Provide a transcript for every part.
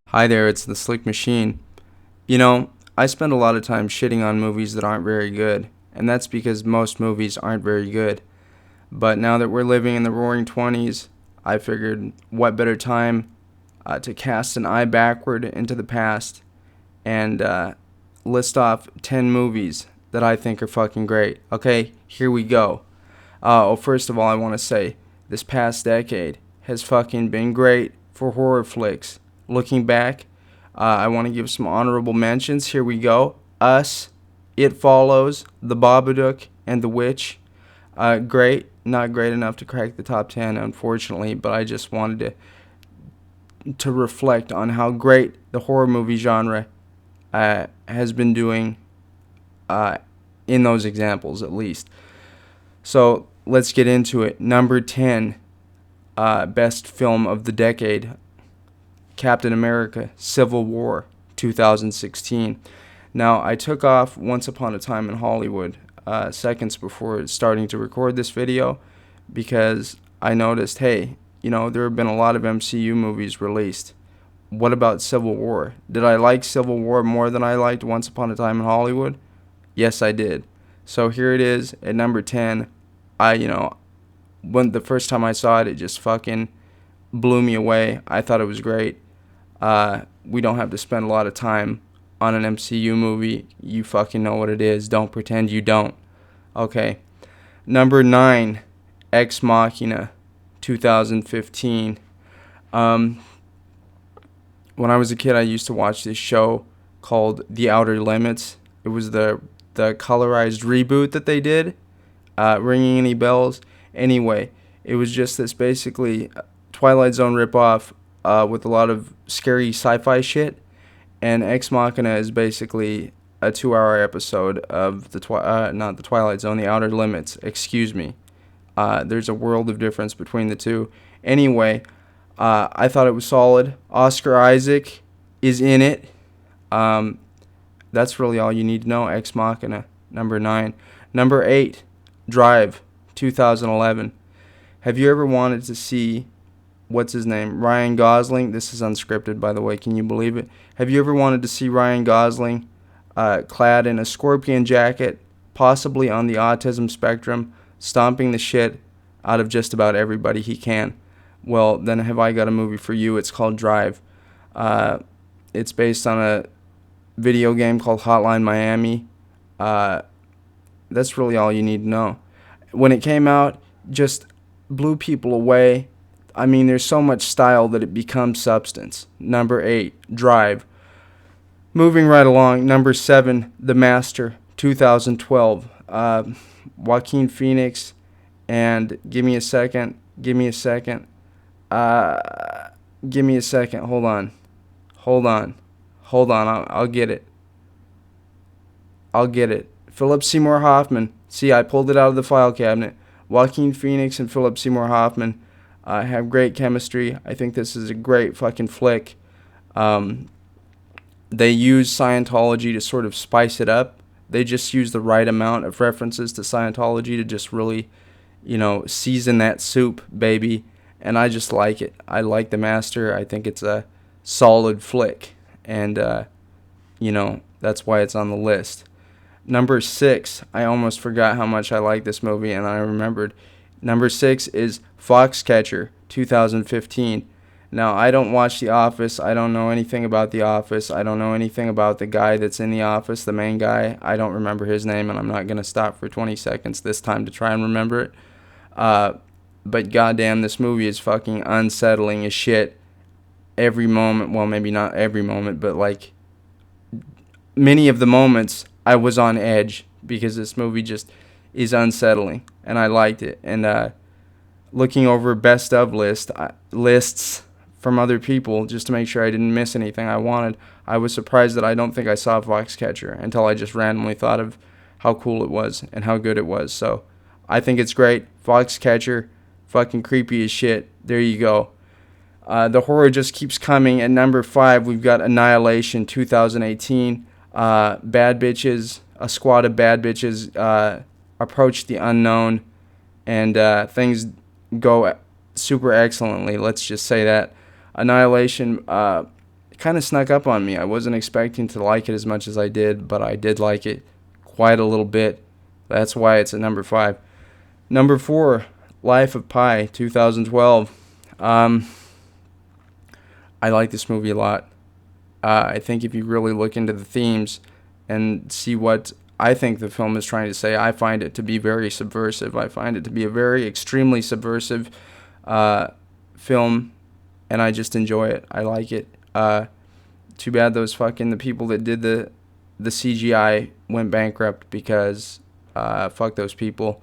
Hi there, it's the Slick Machine. You know, I spend a lot of time shitting on movies that aren't very good, and that's because most movies aren't very good. But now that we're living in the roaring 20s, I figured what better time to cast an eye backward into the past and list off 10 movies that I think are fucking great. Okay, here we go. First of all, I want to say this past decade has fucking been great for horror flicks. Looking back, I want to give some honorable mentions. Here we go. Us, It Follows, The Babadook, and The Witch. Great. Not great enough to crack the top 10, unfortunately, but I just wanted to reflect on how great the horror movie genre has been doing in those examples, at least. So let's get into it. Number 10, best film of the decade, Captain America, Civil War, 2016. Now, I took off Once Upon a Time in Hollywood seconds before starting to record this video because I noticed, hey, there have been a lot of MCU movies released. What about Civil War? Did I like Civil War more than I liked Once Upon a Time in Hollywood? Yes, I did. So here it is at number 10. When the first time I saw it, it just fucking blew me away. I thought it was great. We don't have to spend a lot of time on an MCU movie. You fucking know what it is. Don't pretend you don't. Okay. Number 9, Ex Machina, 2015. When I was a kid, I used to watch this show called The Outer Limits. It was the colorized reboot that they did. Ringing any bells? Anyway, it was just this basically Twilight Zone ripoff with a lot of scary sci-fi shit. And Ex Machina is basically a 2-hour episode of not the Twilight Zone, The Outer Limits. Excuse me. There's a world of difference between the two. Anyway, I thought it was solid. Oscar Isaac is in it. That's really all you need to know. Ex Machina, number 9. Number 8, Drive, 2011. Have you ever wanted to see, what's his name, Ryan Gosling? This is unscripted, by the way. Can you believe it? Have you ever wanted to see Ryan Gosling clad in a scorpion jacket, possibly on the autism spectrum, stomping the shit out of just about everybody he can? Well, then have I got a movie for you. It's called Drive. It's based on a video game called Hotline Miami. That's really all you need to know. When it came out, just blew people away. I mean, there's so much style that it becomes substance. Number 8, Drive. Moving right along, number 7, The Master, 2012. Joaquin Phoenix, and give me a second. Hold on, I'll get it. Philip Seymour Hoffman. See, I pulled it out of the file cabinet. Joaquin Phoenix and Philip Seymour Hoffman have great chemistry. I think this is a great fucking flick. They use Scientology to sort of spice it up. They just use the right amount of references to Scientology to just really, season that soup, baby. And I just like it. I like The Master. I think it's a solid flick. And, that's why it's on the list. Number 6, I almost forgot how much I like this movie, and I remembered. Number 6 is Foxcatcher, 2015. Now, I don't watch The Office. I don't know anything about The Office. I don't know anything about the guy that's in The Office, the main guy. I don't remember his name, and I'm not going to stop for 20 seconds this time to try and remember it. But goddamn, this movie is fucking unsettling as shit every moment. Well, maybe not every moment, but like many of the moments I was on edge because this movie just is unsettling, and I liked it. And looking over best of lists from other people just to make sure I didn't miss anything I wanted, I was surprised that I don't think I saw Foxcatcher until I just randomly thought of how cool it was and how good it was. So I think it's great. Foxcatcher, fucking creepy as shit. There you go. The horror just keeps coming. At number 5, we've got Annihilation, 2018. Bad bitches, a squad of bad bitches approach the unknown, and things go super excellently. Let's just say that. Annihilation kind of snuck up on me. I wasn't expecting to like it as much as I did, but I did like it quite a little bit. That's why it's at number 5. Number 4, Life of Pi, 2012. I like this movie a lot. I think if you really look into the themes and see what I think the film is trying to say, I find it to be very subversive. I find it to be a very extremely subversive film, and I just enjoy it. I like it. Too bad the people that did the CGI went bankrupt, because fuck those people.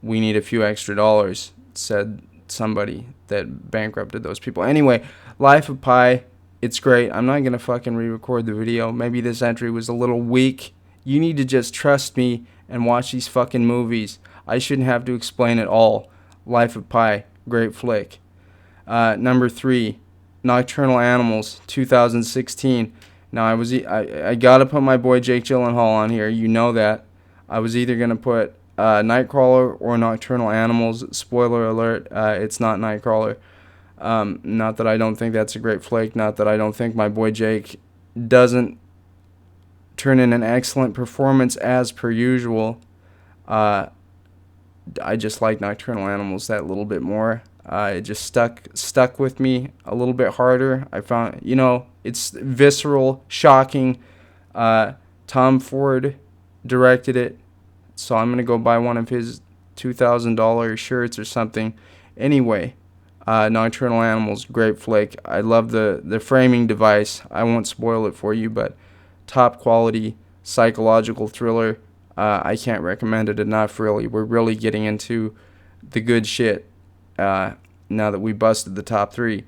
We need a few extra dollars, said somebody that bankrupted those people. Anyway, Life of Pi, it's great. I'm not going to fucking re-record the video. Maybe this entry was a little weak. You need to just trust me and watch these fucking movies. I shouldn't have to explain it all. Life of Pi, great flick. Number 3, Nocturnal Animals, 2016. Now, I gotta put my boy Jake Gyllenhaal on here. You know that. I was either gonna put Nightcrawler or Nocturnal Animals. Spoiler alert, it's not Nightcrawler. Not that I don't think that's a great flick. Not that I don't think my boy Jake doesn't turn in an excellent performance as per usual. I just like Nocturnal Animals that little bit more. It just stuck with me a little bit harder. I found, it's visceral, shocking. Tom Ford directed it, so I'm going to go buy one of his $2,000 shirts or something. Anyway, Nocturnal Animals, great flick. I love the framing device. I won't spoil it for you, but top quality psychological thriller. I can't recommend it enough, really. We're really getting into the good shit now that we busted the top 3.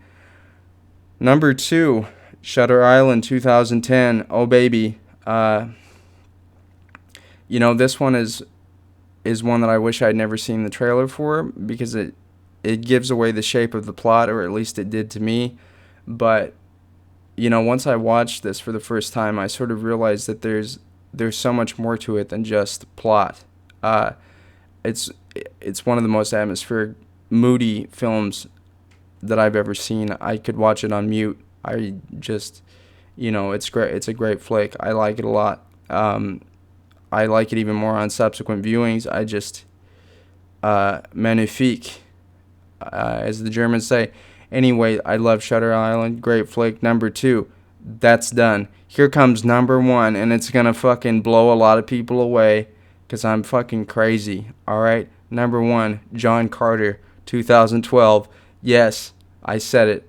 Number 2, Shutter Island, 2010. Oh, baby. This one is one that I wish I'd never seen the trailer for, because it gives away the shape of the plot, or at least it did to me. But, once I watched this for the first time, I sort of realized that there's so much more to it than just plot. It's one of the most atmospheric, moody films that I've ever seen. I could watch it on mute. I just, it's great. It's a great flick. I like it a lot. I like it even more on subsequent viewings. I just, magnifique, as the Germans say. Anyway, I love Shutter Island. Great flick. Number 2, that's done. Here comes number 1, and it's gonna fucking blow a lot of people away, because I'm fucking crazy. Alright? Number 1, John Carter, 2012. Yes, I said it.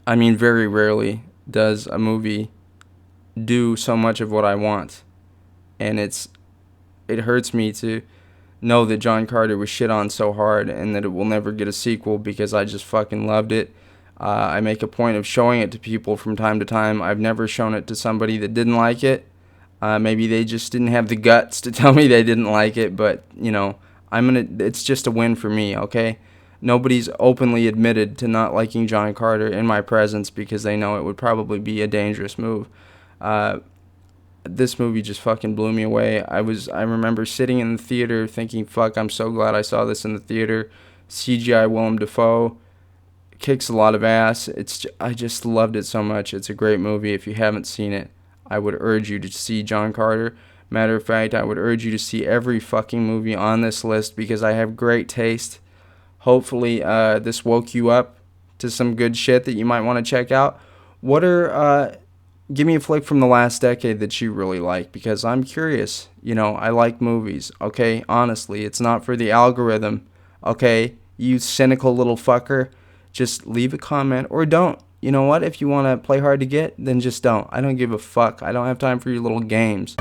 Very rarely does a movie do so much of what I want. And it hurts me to know that John Carter was shit on so hard, and that it will never get a sequel, because I just fucking loved it. I make a point of showing it to people from time to time. I've never shown it to somebody that didn't like it. Maybe they just didn't have the guts to tell me they didn't like it, but, it's just a win for me, okay? Nobody's openly admitted to not liking John Carter in my presence, because they know it would probably be a dangerous move. This movie just fucking blew me away. I remember sitting in the theater thinking, fuck, I'm so glad I saw this in the theater. CGI Willem Dafoe kicks a lot of ass. I just loved it so much. It's a great movie. If you haven't seen it, I would urge you to see John Carter. Matter of fact, I would urge you to see every fucking movie on this list, because I have great taste. Hopefully, this woke you up to some good shit that you might want to check out. Give me a flick from the last decade that you really like, because I'm curious. I like movies, okay? Honestly, it's not for the algorithm, okay? You cynical little fucker. Just leave a comment, or don't. You know what? If you want to play hard to get, then just don't. I don't give a fuck. I don't have time for your little games.